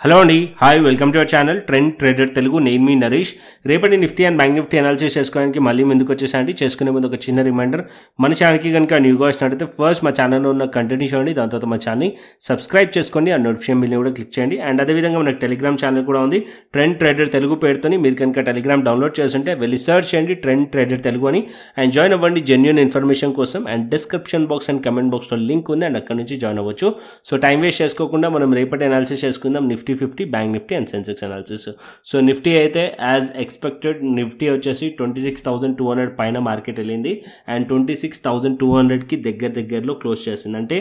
Hello అండి, hi, welcome to our channel trend trader Telugu. నేను మీ నరేష్. రేపటి Nifty and bank Nifty analysis చేసుకోవడానికి మళ్ళీ ముందుకు వచ్చేసండి. చేసుకునే ముందు ఒక చిన్న రిమైండర్, మన ఛానల్కి కనుక న్యూగా వచ్చినట్టయితే ఫస్ట్ మా ఛానల్లో ఉన్న కంటెంట్ చూడండి, దాని తర్వాత మా ఛానల్ని సబ్స్క్రైబ్ చేసుకోండి, ఆ నోటిఫికేషన్ బిల్ని కూడా క్లిక్ చేయండి. అండ్ అదేవిధంగా మనకు టెలిగ్రామ్ ఛానల్ కూడా ఉంది, ట్రెండ్ ట్రేడర్ తెలుగు పేరుతోని. మీరు కనుక టెలిగ్రామ్ డౌన్లోడ్ చేస్తుంటే వెళ్ళి సర్చ్ చేయండి ట్రెండ్ ట్రేడర్ తెలుగు అని, అండ్ జాయిన్ అవ్వండి జెన్యూన్ ఇన్ఫర్మేషన్ కోసం. And description box and comment బాక్స్లో లింక్ ఉంది, అండ్ అక్కడ నుంచి జాయిన్ అవ్వచ్చు. సో టైం వేస్ట్ చేసుకోకుండా మనం రేపటి అనాలిసిస్ చేసుకుందాం, Nifty 50, bank Nifty and Sensex analysis. So Nifty అయితే యాజ్ ఎక్స్పెక్టెడ్ నిఫ్టీ వచ్చేసి 26,200 పైన మార్కెట్ వెళ్ళింది అండ్ 26,200కి దగ్గరలో క్లోజ్ చేసింది. అంటే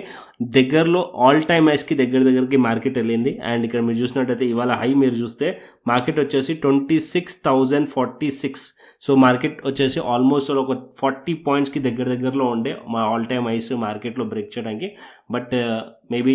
దగ్గరలో ఆల్ టైమ్ హైస్కి దగ్గరికి మార్కెట్ వెళ్ళింది. అండ్ ఇక్కడ మీరు చూసినట్టయితే ఇవాళ హై మీరు చూస్తే మార్కెట్ వచ్చేసి 26,046. సో మార్కెట్ వచ్చేసి ఆల్మోస్ట్ ఒక 40 పాయింట్స్కి దగ్గరలో ఉండే మా ఆల్ టైమ్ హైస్ మార్కెట్లో బ్రేక్ చేయడానికి. బట్ మేబీ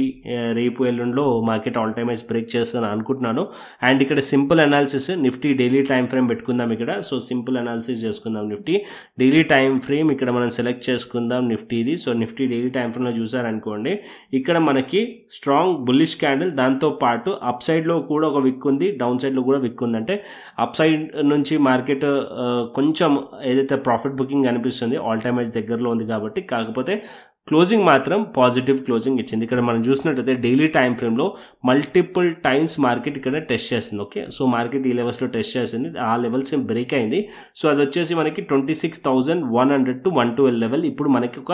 రేపు ఎల్లుండిలో market all time highs break చేస్తాను అనుకుంటున్నాను. అండ్ ఇక్కడ simple analysis, Nifty daily time frame పెట్టుకుందాం ఇక్కడ. సో సింపుల్ అనాలిసిస్ చేసుకుందాం. నిఫ్టీ డైలీ టైం ఫ్రేమ్ ఇక్కడ మనం సెలెక్ట్ చేసుకుందాం నిఫ్టీది. సో నిఫ్టీ డైలీ టైం ఫ్రేమ్లో చూసారనుకోండి, ఇక్కడ మనకి స్ట్రాంగ్ బుల్లిష్ క్యాండిల్, దాంతో పాటు అప్ సైడ్లో కూడా ఒక విక్ ఉంది, డౌన్ సైడ్లో కూడా విక్ ఉంది. అంటే అప్ సైడ్ నుంచి మార్కెట్ కొంచెం ఏదైతే ప్రాఫిట్ బుకింగ్ అనిపిస్తుంది, ఆల్ టైమ్ హైస్ దగ్గరలో ఉంది కాబట్టి. కాకపోతే క్లోజింగ్ మాత్రం పాజిటివ్ క్లోజింగ్ ఇచ్చింది. ఇక్కడ మనం చూసినట్టయితే డైలీ టైం ఫ్రేమ్లో మల్టిపుల్ టైమ్స్ మార్కెట్ ఇక్కడ టెస్ట్ చేసింది. ఓకే, సో మార్కెట్ ఈ లెవెల్స్లో టెస్ట్ చేసింది, ఆ లెవెల్స్ బ్రేక్ అయింది. సో అది వచ్చేసి మనకి 26,100 to 112 లెవెల్ ఇప్పుడు మనకి ఒక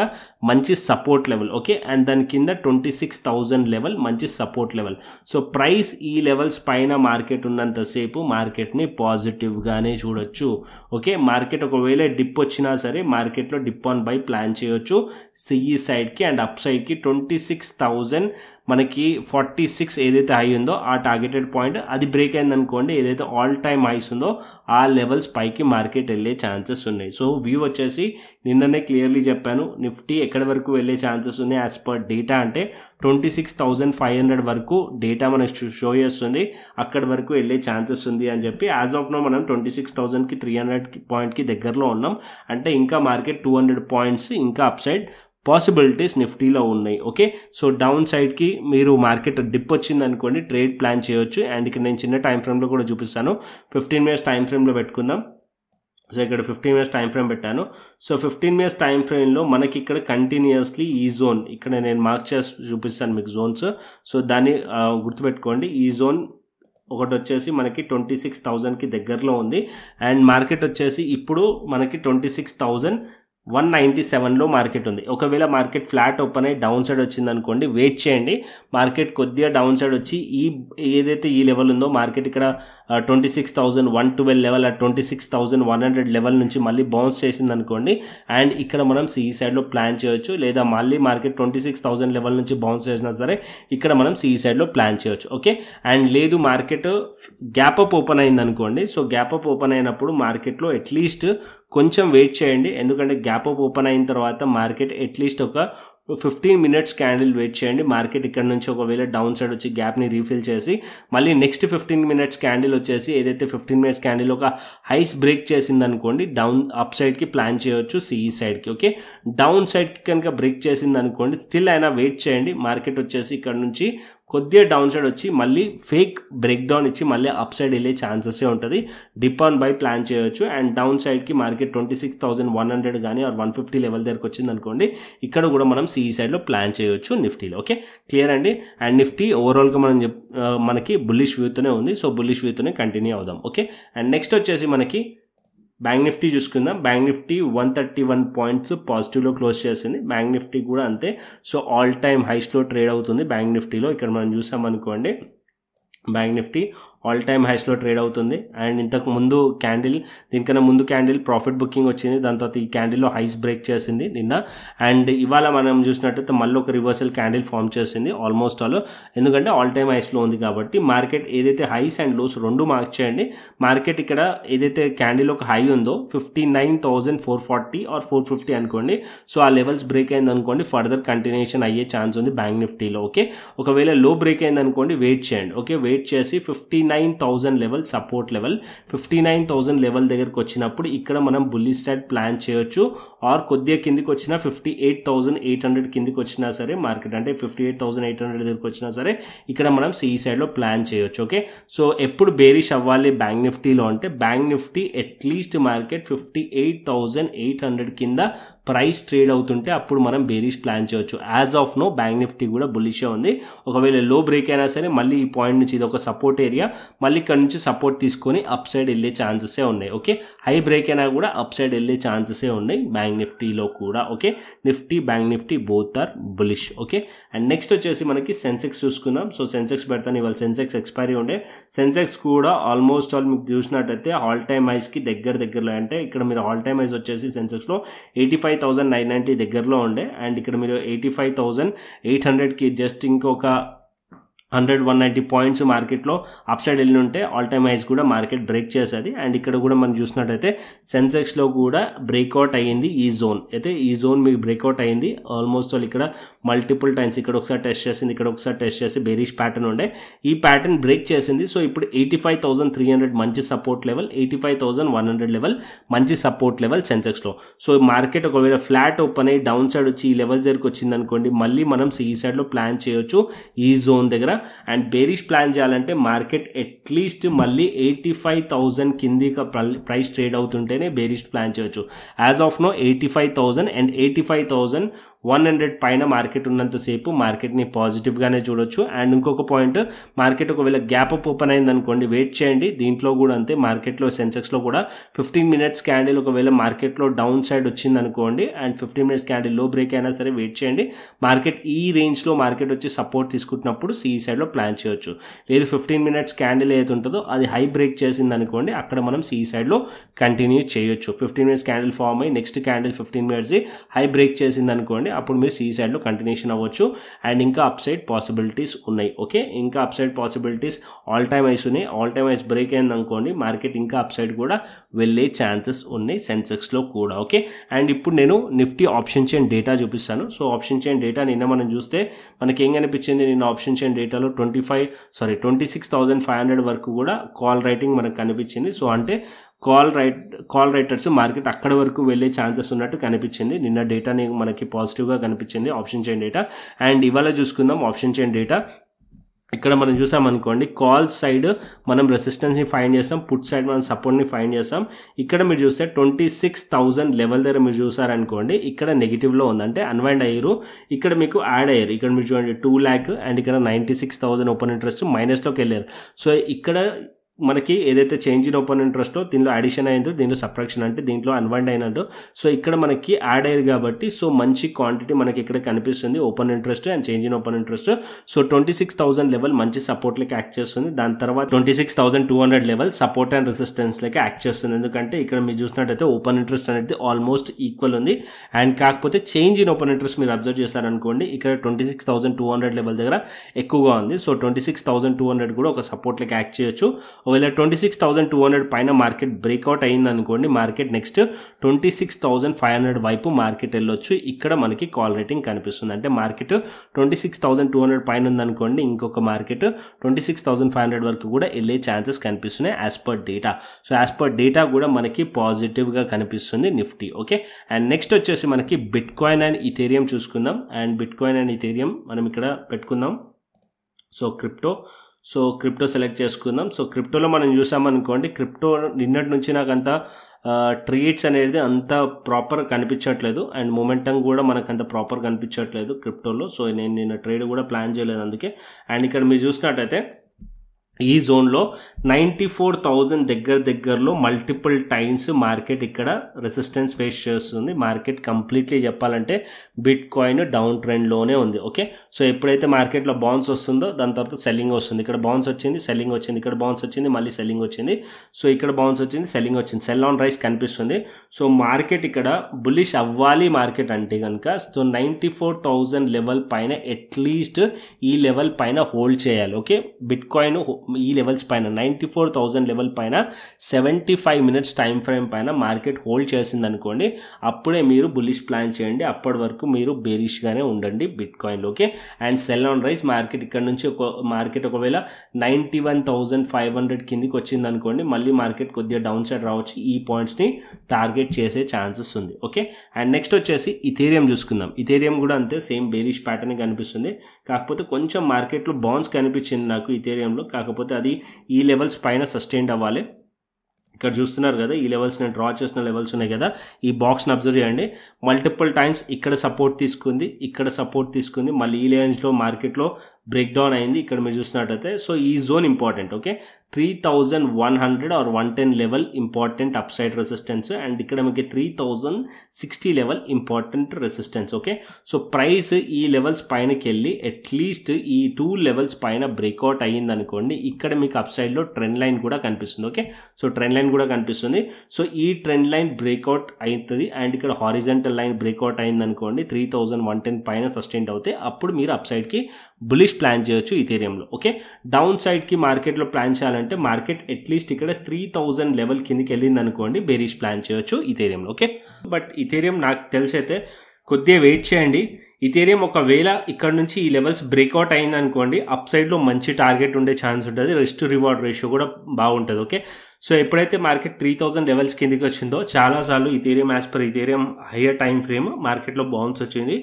మంచి సపోర్ట్ లెవెల్. ఓకే, అండ్ దాని కింద 26,000 లెవెల్ మంచి సపోర్ట్ లెవెల్. సో ప్రైస్ ఈ లెవెల్స్ పైన మార్కెట్ ఉన్నంతసేపు మార్కెట్ని పాజిటివ్గానే చూడొచ్చు. ఓకే, మార్కెట్ ఒకవేళ డిప్ వచ్చినా సరే మార్కెట్లో డిప్ ఆన్ బై ప్లాన్ చేయొచ్చు. సిఈ సైడ్కి అండ్ అప్ సైడ్కి 26,000 మనకి 46 ఏదైతే హై ఉందో ఆ టార్గెటెడ్ పాయింట్ అది బ్రేక్ అయింది అనుకోండి, ఏదైతే ఆల్ టైమ్ హైస్ ఉందో ఆ లెవెల్స్ పైకి మార్కెట్ వెళ్ళే ఛాన్సెస్ ఉన్నాయి. సో వ్యూ వచ్చేసి నిన్ననే క్లియర్లీ చెప్పాను, నిఫ్టీ ఎక్కడి వరకు వెళ్ళే ఛాన్సెస్ ఉన్నాయి యాజ్ పర్ డేటా అంటే 26,500 వరకు డేటా మనకు షో చేస్తుంది, అక్కడి వరకు వెళ్ళే ఛాన్సెస్ ఉంది అని చెప్పి. యాజ్ ఆఫ్ నో మనం 26,000కి 300 పాయింట్కి దగ్గరలో ఉన్నాం. అంటే ఇంకా మార్కెట్ 200 పాయింట్స్ ఇంకా అప్ సైడ్ పాసిబిలిటీస్ నిఫ్టీలో ఉన్నాయి. ఓకే, సో డౌన్ సైడ్కి మీరు మార్కెట్ డిప్ వచ్చింది అనుకోండి, ట్రేడ్ ప్లాన్ చేయొచ్చు. అండ్ ఇక్కడ నేను చిన్న టైం ఫ్రేమ్లో కూడా చూపిస్తాను, 15 మినిట్స్ టైం ఫ్రేమ్లో పెట్టుకుందాం. సో ఇక్కడ 15 మినిట్స్ టైం ఫ్రేమ్ పెట్టాను. సో 15 మినిట్స్ టైం ఫ్రేమ్లో మనకి ఇక్కడ కంటిన్యూస్లీ ఈ జోన్ ఇక్కడ నేను మార్క్ చేసి చూపిస్తాను మీకు జోన్స్. సో దాన్ని గుర్తుపెట్టుకోండి. ఈ జోన్ ఒకటి వచ్చేసి మనకి 26,000కి దగ్గరలో ఉంది అండ్ మార్కెట్ వచ్చేసి ఇప్పుడు మనకి 26,197లో మార్కెట్ ఉంది. ఒకవేళ మార్కెట్ ఫ్లాట్ ఓపెన్ అయ్యి డౌన్ సైడ్ వచ్చింది అనుకోండి, వెయిట్ చేయండి. మార్కెట్ కొద్దిగా డౌన్ సైడ్ వచ్చి ఏదైతే ఈ లెవెల్ ఉందో మార్కెట్ ఇక్కడ 26,112 లెవెల్, 26,100 లెవెల్ నుంచి మళ్ళీ బౌన్స్ చేసింది అనుకోండి, అండ్ ఇక్కడ మనం సిఈ సైడ్లో ప్లాన్ చేయొచ్చు. లేదా మళ్ళీ మార్కెట్ 26,000 లెవెల్ నుంచి బౌన్స్ చేసినా సరే ఇక్కడ మనం సిఈ సైడ్లో ప్లాన్ చేయొచ్చు. ఓకే, అండ్ లేదు మార్కెట్ గ్యాప్ అప్ ఓపెన్ అయింది అనుకోండి, సో గ్యాప్ అప్ ఓపెన్ అయినప్పుడు మార్కెట్లో అట్లీస్ట్ కొంచెం వెయిట్ చేయండి. ఎందుకంటే గ్యాప్ అప్ ఓపెన్ అయిన తర్వాత మార్కెట్ అట్లీస్ట్ ఒక 15 మినిట్స్ క్యాండిల్ వెయిట్ చేయండి. మార్కెట్ ఇక్కడ నుంచి ఒకవేళ డౌన్ సైడ్ వచ్చి గ్యాప్ని రీఫిల్ చేసి మళ్ళీ నెక్స్ట్ 15 మినిట్స్ క్యాండిల్ వచ్చేసి ఏదైతే 15 మినిట్స్ క్యాండిల్ ఒక హైస్ బ్రేక్ చేసింది అనుకోండి, డౌన్ అప్ సైడ్కి ప్లాన్ చేయొచ్చు సిఈ సైడ్కి. ఓకే, డౌన్ సైడ్కి కనుక బ్రేక్ చేసింది అనుకోండి, స్టిల్ అయినా వెయిట్ చేయండి. మార్కెట్ వచ్చేసి ఇక్కడ నుంచి కొద్దిగా డౌన్ సైడ్ వచ్చి మళ్ళీ ఫేక్ బ్రేక్ డౌన్ ఇచ్చి మళ్ళీ అప్ సైడ్ వెళ్ళే ఛాన్సెస్ ఉంటుంది. డిప్ ఆన్ బై ప్లాన్ చేయొచ్చు. అండ్ డౌన్ సైడ్కి మార్కెట్ 26,100 కానీ ఆర్ 150 లెవెల్ దగ్గరకు వచ్చింది అనుకోండి, ఇక్కడ కూడా మనం సిఈ సైడ్లో ప్లాన్ చేయొచ్చు నిఫ్టీలో. ఓకే, క్లియర్ అండి. అండ్ నిఫ్టీ ఓవరాల్గా మనకి బుల్లిష్ వ్యూతోనే ఉంది. సో బుల్లిష్ వ్యూతోనే కంటిన్యూ అవుదాం. ఓకే, అండ్ నెక్స్ట్ వచ్చేసి మనకి బ్యాంక్ నిఫ్టీ చూసుకుందాం. బ్యాంక్ నిఫ్టీ 131 పాయింట్స్ పాజిటివ్లో క్లోజ్ చేసింది. బ్యాంక్ నిఫ్టీ కూడా అంతే. సో ఆల్ టైమ్ హైస్లో ట్రేడ్ అవుతుంది బ్యాంక్ నిఫ్టీలో. ఇక్కడ మనం చూసామనుకోండి, బ్యాంక్ నిఫ్టీ ఆల్ టైమ్ హైస్లో ట్రేడ్ అవుతుంది. అండ్ ఇంతకు ముందు క్యాండిల్, దీనికన్నా ముందు క్యాండిల్ ప్రాఫిట్ బుకింగ్ వచ్చింది, దాని తర్వాత ఈ క్యాండిల్లో హైస్ బ్రేక్ చేసింది నిన్న. అండ్ ఇవాళ మనం చూసినట్టయితే మళ్ళీ ఒక రివర్సల్ క్యాండిల్ ఫామ్ చేసింది ఆల్మోస్ట్ ఆల్. ఎందుకంటే ఆల్ టైమ్ హైస్లో ఉంది కాబట్టి మార్కెట్ ఏదైతే హైస్ అండ్ లోస్ రెండు మార్క్ చేయండి. మార్కెట్ ఇక్కడ ఏదైతే క్యాండిల్ ఒక హై ఉందో 59,440 ఆర్ 450 అనుకోండి, సో ఆ లెవెల్స్ బ్రేక్ అయింది అనుకోండి, ఫర్దర్ కంటిన్యూషన్ అయ్యే ఛాన్స్ ఉంది బ్యాంక్ నిఫ్టీలో. ఓకే, ఒకవేళ లో బ్రేక్ అయింది అనుకోండి, వెయిట్ చేయండి. ఓకే, వెయిట్ చేసి 59 59,000 లెవెల్ సపోర్ట్ లెవెల్. 59,000 లెవెల్ దగ్గరికి వచ్చినప్పుడు ఇక్కడ మనం బుల్లిష్ సైడ్ ప్లాన్ చేయొచ్చు. ఆర్ కొద్దిగా కిందికి వచ్చినా 58,800 కిందికి వచ్చినా సరే మార్కెట్ అంటే 58,800 దగ్గరికి వచ్చినా సరే ఇక్కడ మనం సిఈ సైడ్లో ప్లాన్ చేయొచ్చు. ఓకే, సో ఎప్పుడు బేరిష్ అవ్వాలి బ్యాంక్ నిఫ్టీలో అంటే బ్యాంక్ నిఫ్టీ అట్లీస్ట్ మార్కెట్ 58,800 కింద ప్రైస్ ట్రేడ్ అవుతుంటే అప్పుడు మనం బేరిష్ ప్లాన్ చేయొచ్చు. As of now bank Nifty కూడా బుల్లిషే ఉంది. ఒకవేళ లో బ్రేక్ అయినా సరే మళ్ళీ ఈ పాయింట్ నుంచి ఇది ఒక సపోర్ట్ ఏరియా, మళ్ళీ ఇక్కడ నుంచి సపోర్ట్ తీసుకొని అప్ సైడ్ వెళ్ళే ఛాన్సెసే ఉన్నాయి. ఓకే, హై బ్రేక్ అయినా కూడా అప్ సైడ్ వెళ్ళే ఛాన్సెసే ఉన్నాయి బ్యాంక్ నిఫ్టీలో కూడా. Okay, Nifty bank Nifty both are bullish. Okay, and next వచ్చేసి మనకి సెన్సెక్స్ చూసుకుందాం. సో సెన్సెక్స్ పెడతాను, ఇవాళ సెన్సెక్స్ ఎక్స్పైరీ ఉండే. సెన్సెక్స్ కూడా ఆల్మోస్ట్ ఆల్ మీకు చూసినట్టయితే ఆల్ టైమ్ హైస్కి దగ్గరలో, అంటే ఇక్కడ మీరు ఆల్ టైమ్ హైస్ వచ్చేసి సెన్సెక్స్లో 85,990 దగ్గరలో ఉండే. అండ్ ఇక్కడ మీరు 85,800కి జస్ట్ ఇంకొక 100-190 పాయింట్స్ మార్కెట్లో అప్ సైడ్ వెళ్ళి ఉంటే ఆల్ టైమ్ హైస్ కూడా మార్కెట్ బ్రేక్ చేసేది. అండ్ ఇక్కడ కూడా మనం చూసినట్టయితే సెన్సెక్స్లో కూడా బ్రేక్అవుట్ అయ్యింది ఈ జోన్. అయితే ఈ జోన్ మీకు బ్రేక్అవుట్ అయ్యింది ఆల్మోస్ట్ ఆల్ ఇక్కడ మల్టిపుల్ టైమ్స్. ఇక్కడ ఒకసారి టెస్ట్ చేసింది, ఇక్కడ ఒకసారి టెస్ట్ చేసి బేరిష్ ప్యాటర్న్ ఉండే, ఈ ప్యాటర్న్ బ్రేక్ చేసింది. సో ఇప్పుడు 85,300 మంచి సపోర్ట్ లెవెల్, 85,100 లెవెల్ మంచి సపోర్ట్ లెవెల్ సెన్సెక్స్లో. సో మార్కెట్ ఒకవేళ ఫ్లాట్ ఓపెన్ అయ్యి డౌన్ సైడ్ వచ్చి ఈ లెవెల్ దగ్గరికి వచ్చింది అనుకోండి, మళ్ళీ మనం ఈ సైడ్లో ప్లాన్ చేయొచ్చు ఈ జోన్ దగ్గర. అండ్ బేరిష్ ప్లాన్ చేయాలంటే మార్కెట్ అట్లీస్ట్ మళ్ళీ 85,000 కిందికి ప్రైస్ ట్రేడ్ అవుతుంటేనే బేరిష్ ప్లాన్ చేయొచ్చు. యాజ్ ఆఫ్ నో 85,000 అండ్ 85,100 పైన మార్కెట్ ఉన్నంతసేపు మార్కెట్ని పాజిటివ్గానే చూడొచ్చు. అండ్ ఇంకొక పాయింట్, మార్కెట్ ఒకవేళ గ్యాప్ అప్ ఓపెన్ అయింది అనుకోండి, వెయిట్ చేయండి. దీంట్లో కూడా అంతే, మార్కెట్లో సెన్సెక్స్లో కూడా 15 మినిట్స్ క్యాండిల్ ఒకవేళ మార్కెట్లో డౌన్ సైడ్ వచ్చింది అనుకోండి అండ్ 15 మినిట్స్ క్యాండిల్ లో బ్రేక్ అయినా సరే వెయిట్ చేయండి. మార్కెట్ ఈ రేంజ్లో మార్కెట్ వచ్చి సపోర్ట్ తీసుకుంటున్నప్పుడు సిఈ సైడ్లో ప్లాన్ చేయొచ్చు. లేదు 15 మినిట్స్ క్యాండిల్ ఏది ఉంటుందో అది హై బ్రేక్ చేసింది అనుకోండి, అక్కడ మనం సిఈ సైడ్లో కంటిన్యూ చేయొచ్చు. 15 మినిట్స్ క్యాండిల్ ఫామ్ అయ్యి next candle 15 minutes high break చేసింది అనుకోండి, అప్పుడు మీరు సిఈ సైడ్లో కంటిన్యూషన్ అవ్వచ్చు. అండ్ ఇంకా అప్ సైడ్ పాసిబిలిటీస్ ఉన్నాయి. ఓకే, ఇంకా upside possibilities all time highs ఉన్నాయి. ఆల్ టైమ్ హైస్ బ్రేక్ అయింది అనుకోండి, మార్కెట్ ఇంకా అప్ సైడ్ కూడా వెళ్ళే ఛాన్సెస్ ఉన్నాయి సెన్సెక్స్లో కూడా. ఓకే, అండ్ ఇప్పుడు నేను నిఫ్టీ ఆప్షన్ చైన్ డేటా చూపిస్తాను. సో ఆప్షన్ చైన్ డేటా నిన్న మనం చూస్తే మనకి ఏం కనిపించింది, నిన్న ఆప్షన్ చైన్ డేటాలో 26,500 వరకు కూడా కాల్ రైటింగ్ మనకు కనిపించింది. సో అంటే కాల్ రైటర్స్ మార్కెట్ అక్కడ వరకు వెళ్ళే ఛాన్సెస్ ఉన్నట్టు కనిపించింది. నిన్న డేటాని మనకి పాజిటివ్గా కనిపించింది ఆప్షన్ చైన్ డేటా. అండ్ ఇవాళ చూసుకుందాం ఆప్షన్ చైన్ డేటా. ఇక్కడ మనం చూసామనుకోండి, కాల్ సైడ్ మనం రెసిస్టెన్స్ని ఫైండ్ చేస్తాం, పుట్ సైడ్ మనం సపోర్ట్ని ఫైండ్ చేస్తాం. ఇక్కడ మీరు చూస్తే 26,000 లెవెల్ దగ్గర మీరు చూసారనుకోండి, ఇక్కడ నెగిటివ్లో ఉంది, అంటే అన్వైండ్ అయ్యారు. ఇక్కడ మీకు యాడ్ అయ్యారు, ఇక్కడ మీరు చూడండి 2 lakh అండ్ ఇక్కడ 96,000 ఓపెన్ ఇంట్రెస్ట్ మైనస్లోకి వెళ్ళారు. సో ఇక్కడ మనకి ఏదైతే చేంజ్ ఇన్ ఓపెన్ ఇంట్రెస్టో దీనిలో అడిషన్ అయిందో, దీనిలో సబ్ట్రాక్షన్ అంటే దీంట్లో అన్వైండ్ అయినట్టు. సో ఇక్కడ మనకి యాడ్ అయ్యారు కాబట్టి సో మంచి క్వాంటిటీ మనకి ఇక్కడ కనిపిస్తుంది open interest and change in open interest. So 26,000 level మంచి సపోర్ట్లకి యాక్ట్ చేస్తుంది. దాని తర్వాత 26,200 లెవెల్ సపోర్ట్ అండ్ రెసిస్టెన్స్లకి యాక్ట్ చేస్తుంది. ఎందుకంటే ఇక్కడ మీరు చూసినట్టయితే ఓపెన్ ఇంట్రెస్ట్ అనేది ఆల్మోస్ట్ ఈక్వల్ ఉంది. అండ్ కాకపోతే చేంజ్ ఇన్ ఓపెన్ ఇంట్రెస్ట్ మీరు అబ్జర్వ్ చేశారనుకోండి, ఇక్కడ 26,200 లెవెల్ దగ్గర ఎక్కువగా ఉంది. సో 26,200 కూడా ఒక సపోర్ట్లకి యాక్ట్ చేయొచ్చు. ఒకవేళ 26,200 పైన మార్కెట్ బ్రేక్అవుట్ అయింది అనుకోండి, మార్కెట్ నెక్స్ట్ 26,500 వైపు మార్కెట్ వెళ్ళొచ్చు. ఇక్కడ మనకి కాల్ రేటింగ్ కనిపిస్తుంది. అంటే మార్కెట్ 26,200 పైన ఉందనుకోండి, ఇంకొక మార్కెట్ 26,500 వరకు కూడా వెళ్ళే ఛాన్సెస్ కనిపిస్తున్నాయి as per data. So as per data కూడా మనకి పాజిటివ్గా కనిపిస్తుంది నిఫ్టీ. ఓకే, అండ్ నెక్స్ట్ వచ్చేసి మనకి బిట్ కాయిన్ అండ్ ఇథేరియం చూసుకుందాం. And bit coin and Ethereum మనం ఇక్కడ పెట్టుకుందాం. సో క్రిప్టో సెలెక్ట్ చేసుకుందాం. సో క్రిప్టోలో మనం చూసామనుకోండి, క్రిప్టో నిన్నటి నుంచి నాకు అంత ట్రేడ్స్ అనేది అంత ప్రాపర్ కనిపించట్లేదు అండ్ మొమెంటం కూడా మనకు అంత ప్రాపర్ కనిపించట్లేదు క్రిప్టోలో. సో నేను నిన్న ట్రేడ్ కూడా ప్లాన్ చేయలేదు అందుకే. అండ్ ఇక్కడ మీరు చూసినట్టయితే ఈ జోన్లో 94,000 దగ్గరలో మల్టిపుల్ టైమ్స్ మార్కెట్ ఇక్కడ రెసిస్టెన్స్ ఫేస్ చేస్తుంది. మార్కెట్ కంప్లీట్లీ చెప్పాలంటే బిట్ కాయిన్ డౌన్ ట్రెండ్లోనే ఉంది. ఓకే, సో ఎప్పుడైతే మార్కెట్లో బౌన్స్ వస్తుందో దాని తర్వాత సెల్లింగ్ వస్తుంది. ఇక్కడ బౌన్స్ వచ్చింది, సెల్లింగ్ వచ్చింది, ఇక్కడ బౌన్స్ వచ్చింది, మళ్ళీ సెల్లింగ్ వచ్చింది. సో ఇక్కడ బౌన్స్ వచ్చింది, సెల్లింగ్ వచ్చింది, సెల్ ఆన్ రైస్ కనిపిస్తుంది. సో మార్కెట్ ఇక్కడ బుల్లిష్ అవ్వాలి మార్కెట్ అంటే కనుక సో 94,000 లెవెల్ పైన అట్లీస్ట్ ఈ లెవెల్ పైన హోల్డ్ చేయాలి. ఓకే, బిట్ కాయిన్ ఈ లెవెల్స్ పైన 94,000 లెవెల్ పైన 75 మినిట్స్ టైం ఫ్రేమ్ పైన మార్కెట్ హోల్డ్ చేసింది అనుకోండి, అప్పుడే మీరు బుల్లిష్ ప్లాన్ చేయండి. అప్పటి వరకు మీరు బేరిష్గానే ఉండండి బిట్ కాయిన్లో. Okay, and sell on rise market ఇక్కడ నుంచి మార్కెట్ ఒకవేళ 91,500 కిందికి వచ్చింది అనుకోండి, మళ్ళీ మార్కెట్ కొద్దిగా డౌన్ సైడ్ రావచ్చు. ఈ పాయింట్స్ని టార్గెట్ చేసే ఛాన్సెస్ ఉంది. ఓకే, అండ్ నెక్స్ట్ వచ్చేసి ఇథేరియం చూసుకుందాం. ఇథేరియం కూడా అంతే, సేమ్ బేరిష్ ప్యాటర్న్ కనిపిస్తుంది. కాకపోతే కొంచెం మార్కెట్లో బౌన్స్ కనిపించింది నాకు ఇథేరియంలో. కాకపోతే అది ఈ లెవెల్స్ పైన సస్టైన్ అవ్వాలి. ఇక్కడ చూస్తున్నారు కదా, ఈ లెవెల్స్ నేను డ్రా చేసిన లెవెల్స్ ఉన్నాయి కదా, ఈ బాక్స్ని అబ్జర్వ్ చేయండి. మల్టిపుల్ టైమ్స్ ఇక్కడ సపోర్ట్ తీసుకుంది, ఇక్కడ సపోర్ట్ తీసుకుంది, మళ్ళీ ఈ లెవెల్స్లో మార్కెట్లో బ్రేక్ డౌన్ అయింది. ఇక్కడ మీరు చూసినట్టయితే సో ఈ zone important. Okay, 3,100 or 110 level important up side resistance, and ఇక్కడ మీకు 3,060 level important resistance. Okay, so price ఈ లెవెల్స్ పైనకి వెళ్ళి అట్లీస్ట్ ఈ 2 లెవెల్స్ పైన బ్రేక్అవుట్ అయ్యింది అనుకోండి, ఇక్కడ మీకు అప్ సైడ్లో ట్రెండ్ లైన్ కూడా కనిపిస్తుంది. ఓకే, సో ట్రెండ్ లైన్ కూడా కనిపిస్తుంది. సో ఈ ట్రెండ్ లైన్ బ్రేక్అవుట్ అవుతుంది, అండ్ ఇక్కడ హారిజంటల్ లైన్ బ్రేక్అవుట్ అయింది అనుకోండి, 3,110 పైన సస్టైన్ అవుతాయి. అప్పుడు మీరు అప్ సైడ్కి బులిష్ ప్లాన్ చేయొచ్చు ఇథేరియంలో. ఓకే, డౌన్ సైడ్కి మార్కెట్లో ప్లాన్ చేయాలంటే మార్కెట్ అట్లీస్ట్ ఇక్కడ 3,000 లెవెల్ కిందికి వెళ్ళింది అనుకోండి, బేరిష్ ప్లాన్ చేయొచ్చు ఇథేరియంలో. ఓకే, బట్ ఇథేరియం నాకు తెలిసి అయితే కొద్దిగా వెయిట్ చేయండి. ఇథేరియం ఒకవేళ ఇక్కడ నుంచి ఈ లెవెల్స్ బ్రేక్అవుట్ అయింది అనుకోండి, అప్ సైడ్లో మంచి టార్గెట్ ఉండే ఛాన్స్ ఉంటుంది, రిస్క్ టు రివార్డ్ రేషియో కూడా బాగుంటుంది. ఓకే, సో ఎప్పుడైతే మార్కెట్ 3,000 లెవెల్స్ కిందికి వచ్చిందో చాలాసార్లు Ethereum as per Ethereum higher time frame మార్కెట్లో బౌన్స్ వచ్చింది.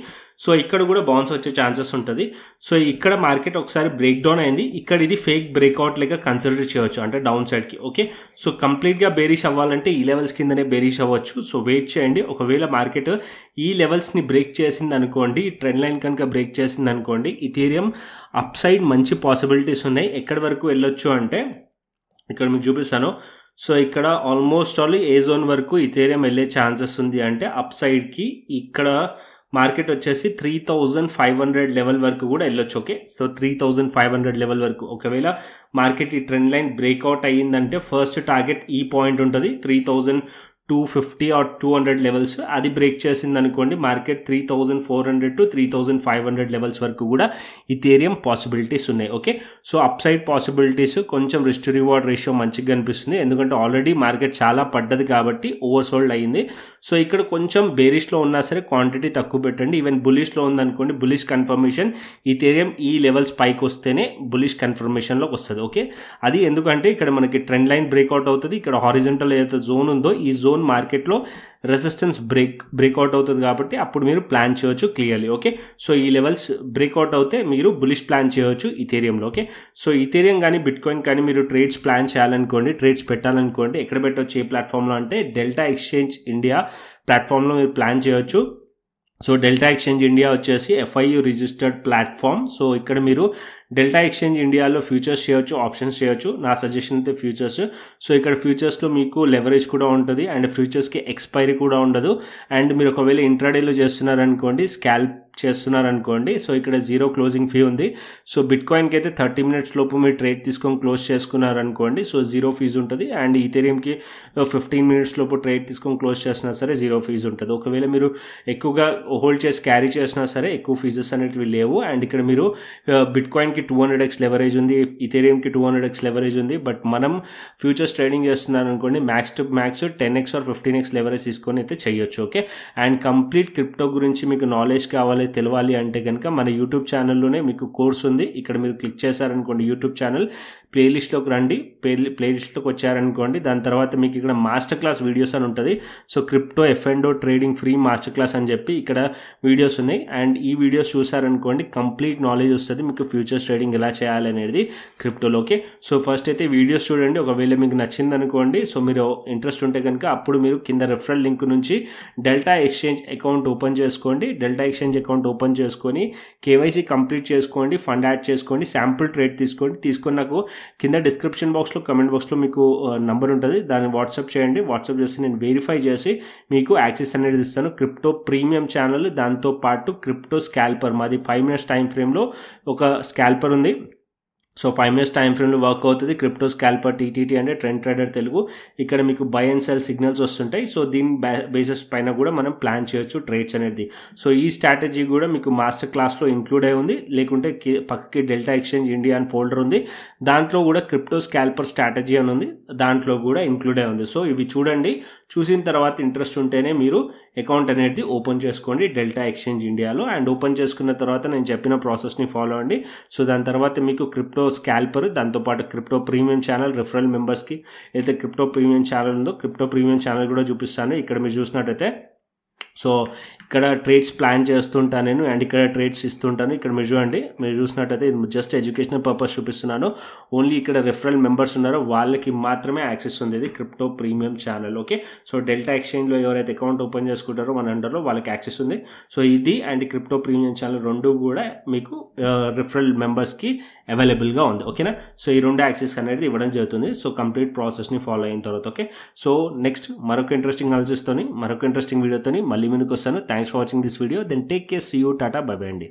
సో ఇక్కడ కూడా బౌన్స్ వచ్చే ఛాన్సెస్ ఉంటుంది. సో ఇక్కడ మార్కెట్ ఒకసారి బ్రేక్ డౌన్ అయింది, ఇక్కడ ఇది ఫేక్ బ్రేక్అవుట్ లెక్క కన్సిడర్ చేయవచ్చు, అంటే డౌన్ సైడ్కి. ఓకే, సో కంప్లీట్గా బేరిష్ అవ్వాలంటే ఈ లెవెల్స్ కిందనే బేరిష్ అవ్వచ్చు. సో వెయిట్ చేయండి. ఒకవేళ మార్కెట్ ఈ లెవెల్స్ని బ్రేక్ చేసింది అనుకోండి, ట్రెండ్ లైన్ కనుక బ్రేక్ చేసింది అనుకోండి, ఇథేరియం అప్ సైడ్ మంచి పాసిబిలిటీస్ ఉన్నాయి. ఎక్కడి వరకు వెళ్ళొచ్చు అంటే ఇక్కడ మీకు చూపిస్తాను. సో ఇక్కడ ఆల్మోస్ట్ ఆల్ ఏ జోన్ వరకు ఇథేరియం వెళ్ళే ఛాన్సెస్ ఉంది, అంటే అప్ సైడ్కి ఇక్కడ మార్కెట్ వచ్చేసి 3,500 లెవెల్ వరకు కూడా వెళ్ళొచ్చు. ఓకే, సో 3,500 లెవెల్ వరకు ఒకవేళ మార్కెట్ ఈ ట్రెండ్ లైన్ బ్రేక్అవుట్ అయ్యిందంటే ఫస్ట్ టార్గెట్ ఈ పాయింట్ ఉంటుంది, 3,250 or 200 లెవెల్స్. అది బ్రేక్ చేసింది అనుకోండి, మార్కెట్ 3,400 to 3,500 లెవెల్స్ వరకు కూడా ఇథేరియం పాసిబిలిటీస్ ఉన్నాయి. Okay, so up side possibilities కొంచెం రిస్క్ టు రివార్డ్ రేషియో మంచిగా కనిపిస్తుంది, ఎందుకంటే ఆల్రెడీ మార్కెట్ చాలా పడ్డది కాబట్టి ఓవర్ సోల్డ్ అయ్యింది. సో ఇక్కడ కొంచెం బేరిష్లో ఉన్నా సరే క్వాంటిటీ తక్కువ పెట్టండి. ఈవెన్ బులిష్లో ఉందనుకోండి, బులిష్ కన్ఫర్మేషన్ ఇథేరియం ఈ లెవెల్స్ పైకి వస్తేనే బులిష్ కన్ఫర్మేషన్లోకి వస్తుంది. ఓకే, అది ఎందుకంటే ఇక్కడ మనకి ట్రెండ్ లైన్ బ్రేక్అవుట్ అవుతుంది, ఇక్కడ హారిజంటల్ ఏదైతే జోన్ ఉందో ఈ జోన్ మార్కెట్లో రెసిస్టెన్స్ బ్రేక్అవుట్ అవుతుంది కాబట్టి అప్పుడు మీరు ప్లాన్ చేయవచ్చు క్లియర్లీ. ఓకే, సో ఈ లెవెల్స్ బ్రేక్అవుట్ అవుతే మీరు బులిష్ ప్లాన్ చేయవచ్చు ఇథేరియంలో. ఓకే, సో ఇథేరియం కానీ బిట్ కాయిన్ కానీ మీరు ట్రేడ్స్ ప్లాన్ చేయాలనుకోండి, ట్రేడ్స్ పెట్టాలనుకోండి, ఎక్కడ పెట్టవచ్చు ఏ ప్లాట్ఫామ్లో అంటే డెల్టా ఎక్స్చేంజ్ ఇండియా ప్లాట్ఫామ్లో మీరు ప్లాన్ చేయవచ్చు. సో డెల్టా ఎక్స్చేంజ్ ఇండియా వచ్చేసి FIU రిజిస్టర్డ్ ప్లాట్ఫామ్. సో ఇక్కడ మీరు డెల్టా ఎక్స్చేంజ్ ఇండియాలో ఫ్యూచర్స్ చేయొచ్చు, ఆప్షన్స్ చేయొచ్చు. నా సజెషన్ అయితే ఫ్యూచర్స్. సో ఇక్కడ ఫ్యూచర్స్లో మీకు లెవరేజ్ కూడా ఉంటుంది, అండ్ ఫ్యూచర్స్కి ఎక్స్పైరీ కూడా ఉండదు. అండ్ మీరు ఒకవేళ ఇంట్రాడేలో చేస్తున్నారనుకోండి, స్కాల్ప్ చేస్తున్నారనుకోండి, సో ఇక్కడ 0 క్లోజింగ్ ఫీ ఉంది. సో బిట్ కాయిన్కి అయితే 30 మినిట్స్ లోపు మీరు ట్రేడ్ తీసుకొని క్లోజ్ చేసుకున్నారనుకోండి, సో 0 ఫీజు ఉంటుంది. అండ్ ఈథేరియంకి 15 మినిట్స్ లోపు ట్రేడ్ తీసుకొని క్లోజ్ చేసినా సరే 0 ఫీజు ఉంటుంది. ఒకవేళ మీరు ఎక్కువగా హోల్డ్ చేసి క్యారీ చేసినా సరే ఎక్కువ ఫీజెస్ అనేటివి లేవు. అండ్ ఇక్కడ మీరు బిట్ కాయిన్కి 200x లెవరేజ్ ఉంది, ఇథేరియంకి 200x లెవరేజ్ ఉంది. బట్ మనం ఫ్యూచర్స్ ట్రేడింగ్ చేస్తున్నాను అనుకోండి, max to max 10x or 15x leverage తీసుకొని అయితే చేయొచ్చు. ఓకే, అండ్ కంప్లీట్ క్రిప్టో గురించి మీకు నాలెడ్జ్ కావాలి, తెలవాలి అంటే కనుక మన యూట్యూబ్ ఛానల్లోనే మీకు కోర్స్ ఉంది. ఇక్కడ మీరు క్లిక్ చేశారనుకోండి యూట్యూబ్ ఛానల్, ప్లేలిస్ట్లోకి రండి, ప్లేలిస్ట్లోకి వచ్చారనుకోండి, దాని తర్వాత మీకు ఇక్కడ మాస్టర్ క్లాస్ వీడియోస్ అని ఉంటుంది. So crypto F&O trading free master class అని చెప్పి ఇక్కడ వీడియోస్ ఉన్నాయి. అండ్ ఈ వీడియోస్ చూసారనుకోండి కంప్లీట్ నాలెడ్జ్ వస్తుంది మీకు ఫ్యూచర్స్ ట్రేడింగ్ ఎలా చేయాలనేది క్రిప్టోలోకి. సో ఫస్ట్ అయితే వీడియోస్ చూడండి, ఒకవేళ మీకు నచ్చింది అనుకోండి, సో మీరు ఇంట్రెస్ట్ ఉంటే కనుక అప్పుడు మీరు కింద రెఫరల్ లింక్ నుంచి డెల్టా ఎక్స్చేంజ్ అకౌంట్ ఓపెన్ చేసుకోండి. డెల్టా ఎక్స్చేంజ్ అకౌంట్ ఓపెన్ చేసుకొని KYC కంప్లీట్ చేసుకోండి, ఫండ్ యాడ్ చేసుకోండి, శాంపుల్ ట్రేడ్ తీసుకోండి. తీసుకొని నాకు కింద డిస్క్రిప్షన్ బాక్స్లో కమెంట్ బాక్స్లో మీకు నంబర్ ఉంటుంది, దాన్ని వాట్సాప్ చేయండి. వాట్సాప్ చేసి నేను వెరిఫై చేసి మీకు యాక్సెస్ అనేది ఇస్తాను. క్రిప్టో ప్రీమియం ఛానల్, దాంతోపాటు క్రిప్టో స్కాల్పర్, మాది 5 minutes టైం ఫ్రేమ్లో ఒక స్కాల్పర్ ఉంది. సో 5 మినిట్స్ టైం ఫ్రేమ్లో వర్క్ అవుతుంది. క్రిప్టో స్కాల్పర్ టీటీటీ అంటే ట్రెండ్ ట్రేడర్ తెలుగు. ఇక్కడ మీకు బై అండ్ సెల్ సిగ్నల్స్ వస్తుంటాయి. సో దీని బేసిస్ పైన కూడా మనం ప్లాన్ చేయొచ్చు ట్రేడ్స్ అనేది. సో ఈ స్ట్రాటజీ కూడా మీకు మాస్టర్ క్లాస్లో ఇంక్లూడ్ అయి ఉంది. లేకుంటే పక్కకి డెల్టా ఎక్స్చేంజ్ ఇండియా అని ఫోల్డర్ ఉంది, దాంట్లో కూడా క్రిప్టో స్కాల్పర్ స్ట్రాటజీ అని ఉంది, దాంట్లో కూడా ఇంక్లూడ్ అయి ఉంది. సో ఇవి చూడండి, చూసిన తర్వాత ఇంట్రెస్ట్ ఉంటేనే మీరు అకౌంట్ అనేది ఓపెన్ చేసుకోండి డెల్టా ఎక్స్చేంజ్ ఇండియాలో. అండ్ ఓపెన్ చేసుకున్న తర్వాత నేను చెప్పిన ప్రాసెస్ని ఫాలో అండి. సో దాని తర్వాత మీకు క్రిప్టో స్కాల్పర్, దాంతోపాటు క్రిప్టో ప్రీమియం ఛానల్ రిఫరల్ మెంబర్స్కి అయితే క్రిప్టో ప్రీమియం ఛానల్ ఉందో క్రిప్టో ప్రీమియం ఛానల్ కూడా చూపిస్తాను. ఇక్కడ మీరు చూసినట్టయితే సో ఇక్కడ ట్రేడ్స్ ప్లాన్ చేస్తుంటాను నేను, అండ్ ఇక్కడ ట్రేడ్స్ ఇస్తుంటాను. ఇక్కడ మీరు చూడండి, మీరు చూసినట్టయితే ఇది జస్ట్ ఎడ్యుకేషనల్ పర్పస్ చూపిస్తున్నాను. ఓన్లీ ఇక్కడ రెఫరల్ మెంబర్స్ ఉన్నారో వాళ్ళకి మాత్రమే యాక్సెస్ ఉంది ఇది crypto premium channel. Okay, so Delta ఎక్స్చేంజ్లో ఎవరైతే అకౌంట్ ఓపెన్ చేసుకుంటారో మన అండర్లో వాళ్ళకి యాక్సెస్ ఉంది. సో ఇది అండ్ క్రిప్టో ప్రీమియం ఛానల్ రెండు కూడా మీకు రిఫరల్ మెంబర్స్కి అవైలబుల్గా ఉంది. ఓకేనా, సో ఈ రెండు యాక్సెస్ అనేది ఇవ్వడం జరుగుతుంది. సో కంప్లీట్ ప్రాసెస్ని ఫాలో అయిన తర్వాత. ఓకే, సో నెక్స్ట్ మరొక ఇంట్రెస్టింగ్ అనాలిసిస్తోని మరొక ఇంట్రెస్టింగ్ వీడియోతోని మళ్ళీ ముందుకు వస్తాను. Thanks for watching this video. Then take care, see you, tata, bye bye అండి.